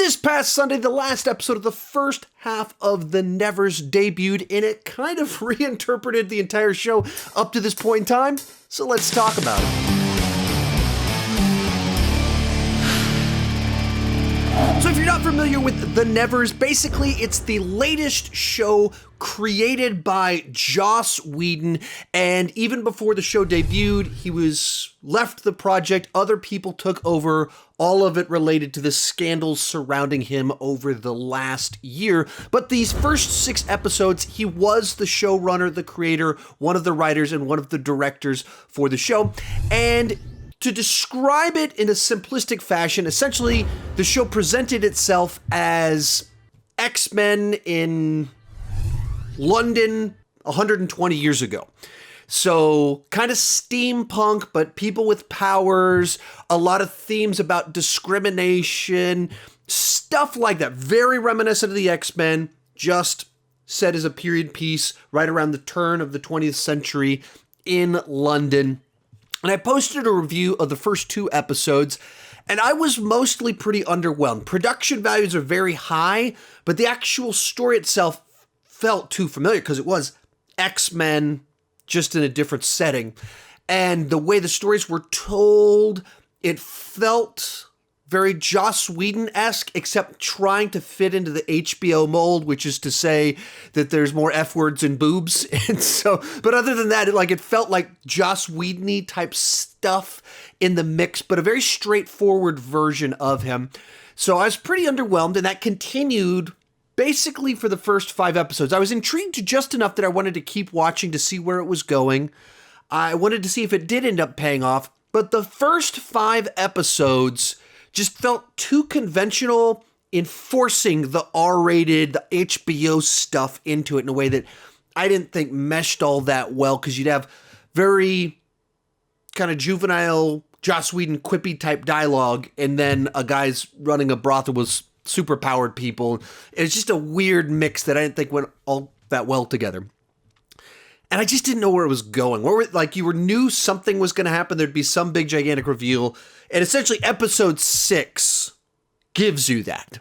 this past Sunday, the last episode of the first half of The Nevers debuted, and it kind of reinterpreted the entire show up to this point in time. So let's talk about it. So if you're not familiar with The Nevers, basically it's the latest show created by Joss Whedon, and even before the show debuted, he was left the project. Other people took over, all of it related to the scandals surrounding him over the last year. But these first 6 episodes, he was the showrunner, the creator, one of the writers, and one of the directors for the show. And to describe it in a simplistic fashion, essentially, the show presented itself as X-Men in London 120 years ago. So kind of steampunk, but people with powers, a lot of themes about discrimination, stuff like that. Very reminiscent of the X-Men, just set as a period piece right around the turn of the 20th century in London. And I posted a review of the first 2 episodes, and I was mostly pretty underwhelmed. Production values are very high, but the actual story itself felt too familiar because it was X-Men just in a different setting. And the way the stories were told, it felt very Joss Whedon-esque, except trying to fit into the HBO mold, which is to say that there's more F words and boobs. And so, but other than that, it felt like Joss Whedon-y type stuff in the mix, but a very straightforward version of him. So I was pretty underwhelmed, and that continued basically for the first 5 episodes. I was intrigued just enough that I wanted to keep watching to see where it was going. I wanted to see if it did end up paying off, but the first 5 episodes just felt too conventional in forcing the R-rated, the HBO stuff into it in a way that I didn't think meshed all that well, because you'd have very kind of juvenile Joss Whedon quippy type dialogue, and then a guy's running a brothel with super powered people. It's just a weird mix that I didn't think went all that well together. And I just didn't know where it was going. You knew something was going to happen. There'd be some big gigantic reveal. And essentially episode 6 gives you that.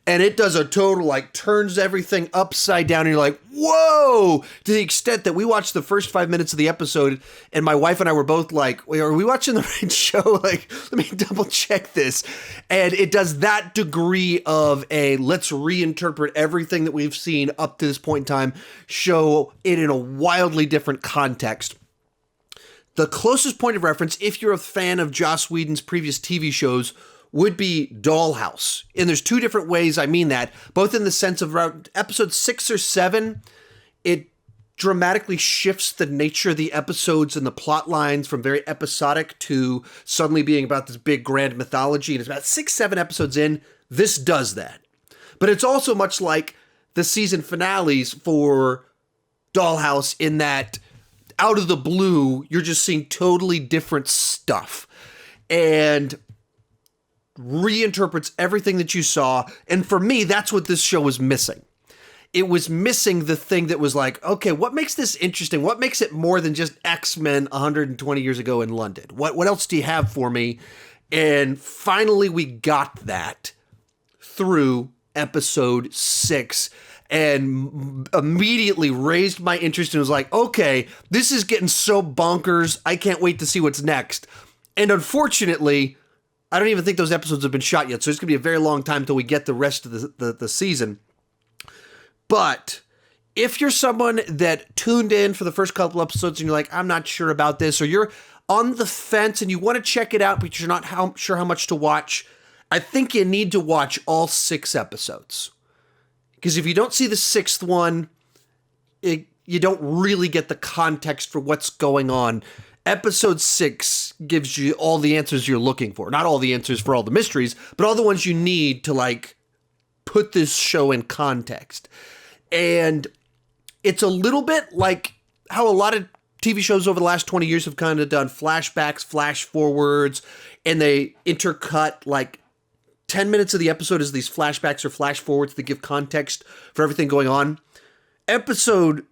And it does a total, turns everything upside down. And you're like, whoa! To the extent that we watched the first 5 minutes of the episode, and my wife and I were both like, wait, are we watching the right show? Let me double check this. And it does that degree of let's reinterpret everything that we've seen up to this point in time, show it in a wildly different context. The closest point of reference, if you're a fan of Joss Whedon's previous TV shows, would be Dollhouse. And there's 2 different ways I mean that, both in the sense of around episode 6 or 7, it dramatically shifts the nature of the episodes and the plot lines from very episodic to suddenly being about this big grand mythology. And it's about 6-7 episodes in, this does that. But it's also much like the season finales for Dollhouse in that out of the blue, you're just seeing totally different stuff. And reinterprets everything that you saw. And for me, that's what this show was missing. It was missing the thing that was like, okay, what makes this interesting? What makes it more than just X-Men 120 years ago in London? What else do you have for me? And finally, we got that through episode 6 and immediately raised my interest and was like, okay, this is getting so bonkers. I can't wait to see what's next. And unfortunately, I don't even think those episodes have been shot yet, so it's going to be a very long time until we get the rest of the season. But if you're someone that tuned in for the first couple episodes and you're like, I'm not sure about this, or you're on the fence and you want to check it out, but you're not sure how much to watch, I think you need to watch all 6 episodes. Because if you don't see the 6th one, you don't really get the context for what's going on. Episode 6 gives you all the answers you're looking for. Not all the answers for all the mysteries, but all the ones you need to put this show in context. And it's a little bit like how a lot of TV shows over the last 20 years have kind of done flashbacks, flash forwards, and they intercut 10 minutes of the episode as these flashbacks or flash forwards that give context for everything going on. Episode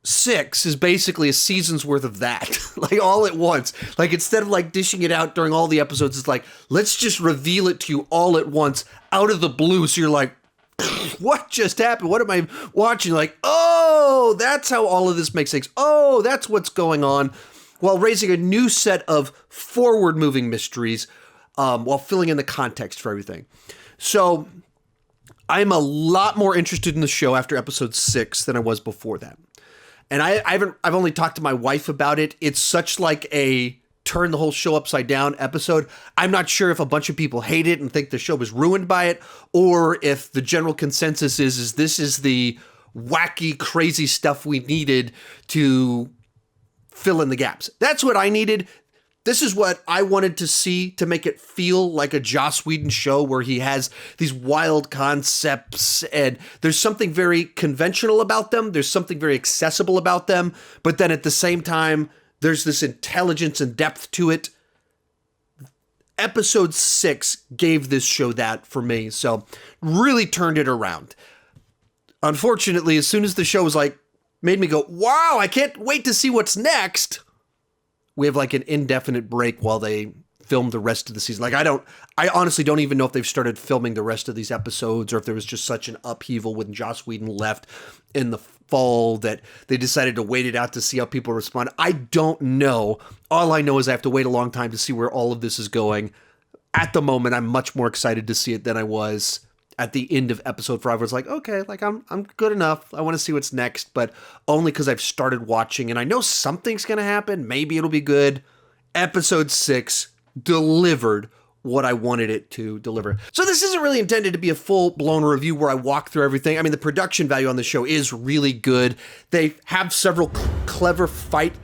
6 is basically a season's worth of that, like all at once. Like instead of like dishing it out during all the episodes, it's like, let's just reveal it to you all at once out of the blue. So you're like, what just happened? What am I watching? Like, oh, that's how all of this makes sense. Oh, that's what's going on, while raising a new set of forward-moving mysteries, while filling in the context for everything. So I'm a lot more interested in the show after episode 6 than I was before that. And I've only talked to my wife about it. It's such like a turn the whole show upside down episode. I'm not sure if a bunch of people hate it and think the show was ruined by it, or if the general consensus is this is the wacky, crazy stuff we needed to fill in the gaps. That's what I needed. This is what I wanted to see to make it feel like a Joss Whedon show where he has these wild concepts and there's something very conventional about them. There's something very accessible about them. But then at the same time, there's this intelligence and depth to it. Episode 6 gave this show that for me. So really turned it around. Unfortunately, as soon as the show was like, made me go, wow, I can't wait to see what's next. We have like an indefinite break while they film the rest of the season. Like I honestly don't even know if they've started filming the rest of these episodes or if there was just such an upheaval when Joss Whedon left in the fall that they decided to wait it out to see how people respond. I don't know. All I know is I have to wait a long time to see where all of this is going. At the moment, I'm much more excited to see it than I was at the end of episode 5. I was like, okay, like I'm good enough. I want to see what's next, but only because I've started watching and I know something's going to happen. Maybe it'll be good. Episode 6 delivered what I wanted it to deliver. So this isn't really intended to be a full-blown review where I walk through everything. I mean, the production value on the show is really good. They have several clever fight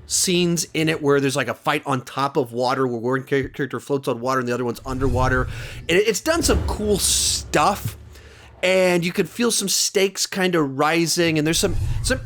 scenes in it where there's like a fight on top of water where one character floats on water and the other one's underwater. And it's done some cool stuff. And you could feel some stakes kind of rising. And there's some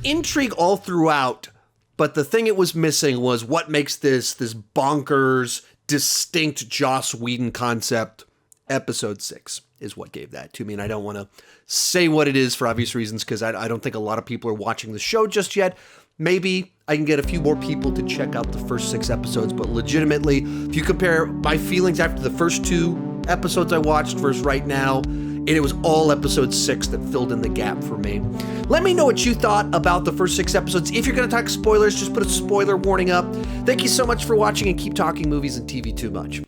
intrigue all throughout. But the thing it was missing was what makes this bonkers, distinct Joss Whedon concept. Episode 6 is what gave that to me. And I don't want to say what it is for obvious reasons because I don't think a lot of people are watching the show just yet. Maybe I can get a few more people to check out the first 6 episodes, but legitimately, if you compare my feelings after the first 2 episodes I watched versus right now, and it was all episode 6 that filled in the gap for me. Let me know what you thought about the first 6 episodes. If you're going to talk spoilers, just put a spoiler warning up. Thank you so much for watching and keep talking movies and TV too much.